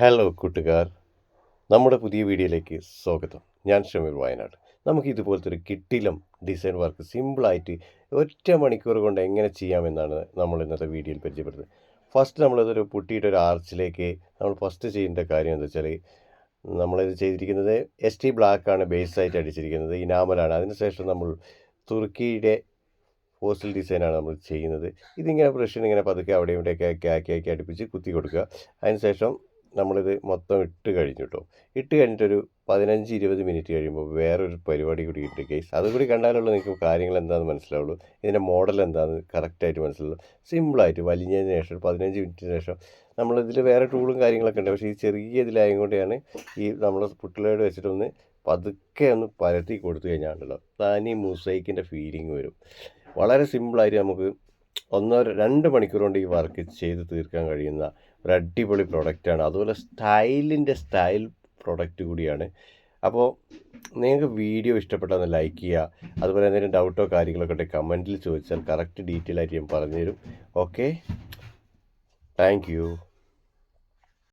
Hello കൂട്ടുകാർ, നമ്മുടെ പുതിയ വീഡിയോയിലേക്ക് സ്വാഗതം. ഞാൻ ഷമീർ വയനാട്. നമുക്ക് ഇതുപോലത്തെ ഒരു കിടിലം ഡിസൈൻ വർക്ക് സിമ്പിളായിട്ട് ഒറ്റ മണിക്കൂർ കൊണ്ട് എങ്ങനെ ചെയ്യാമെന്നാണ് നമ്മൾ ഇന്നത്തെ വീഡിയോയിൽ പരിചയപ്പെടുന്നത്. ഫസ്റ്റ് നമ്മളതൊരു പുട്ടിയുടെ ഒരു ആർച്ചിലേക്ക് നമ്മൾ ഫസ്റ്റ് ചെയ്യേണ്ട കാര്യം എന്താ വെച്ചാൽ, നമ്മളിത് ചെയ്തിരിക്കുന്നത് ST ബ്ലാക്കാണ് ബേസായിട്ട് അടിച്ചിരിക്കുന്നത്, ഇനാമലാണ്. അതിനുശേഷം നമ്മൾ തുർക്കിയുടെ പോസ്റ്റൽ ഡിസൈനാണ് നമ്മൾ ചെയ്യുന്നത്. ഇതിങ്ങനെ ബ്രഷിന് ഇങ്ങനെ പതുക്കെ അവിടെ ഇവിടെയൊക്കെ ആക്കി അടുപ്പിച്ച് കുത്തി കൊടുക്കുക. അതിനുശേഷം നമ്മളിത് മൊത്തം ഇട്ട് കഴിഞ്ഞു കേട്ടോ. ഇട്ട് കഴിഞ്ഞിട്ടൊരു 15-20 മിനിറ്റ് കഴിയുമ്പോൾ വേറൊരു പരിപാടി കൂടി ഉണ്ട് ഗൈസ്. അതുകൂടി കണ്ടാലുള്ള നിങ്ങൾക്ക് കാര്യങ്ങൾ എന്താണെന്ന് മനസ്സിലാവുള്ളൂ, ഇതിൻ്റെ മോഡൽ എന്താണെന്ന് കറക്റ്റായിട്ട് മനസ്സിലാവുള്ളൂ. സിമ്പിളായിട്ട് വലിഞ്ഞതിന് ശേഷം ഒരു 15 മിനിറ്റിന് ശേഷം നമ്മളിതിൽ വേറെ ടൂളും കാര്യങ്ങളൊക്കെ ഉണ്ട്. പക്ഷേ ഈ ചെറിയ ഇതിലായതുകൊണ്ടാണ് ഈ നമ്മൾ പുട്ടിലോട് വെച്ചിട്ടൊന്ന് പതുക്കെ ഒന്ന് പരത്തി കൊടുത്തു കഴിഞ്ഞാണല്ലോ തനി മൊസൈക്കിൻ്റെ ഫീലിംഗ് വരും. വളരെ സിമ്പിളായിട്ട് നമുക്ക് 1-2 മണിക്കൂർ കൊണ്ട് ഈ വർക്ക് ചെയ്ത് തീർക്കാൻ കഴിയുന്ന ഒരു അടിപൊളി പ്രൊഡക്റ്റാണ്. അതുപോലെ സ്റ്റൈൽ പ്രൊഡക്റ്റ് കൂടിയാണ്. അപ്പോൾ നിങ്ങൾക്ക് വീഡിയോ ഇഷ്ടപ്പെട്ടാൽ ഒന്ന് ലൈക്ക് ചെയ്യുക. അതുപോലെ എന്തെങ്കിലും ഡൗട്ടോ കാര്യങ്ങളൊക്കെ ഉണ്ടെങ്കിൽ കമൻറ്റിൽ ചോദിച്ചാൽ കറക്റ്റ് ഡീറ്റെയിൽ ആയിട്ട് ഞാൻ പറഞ്ഞുതരും. Okay, thank you.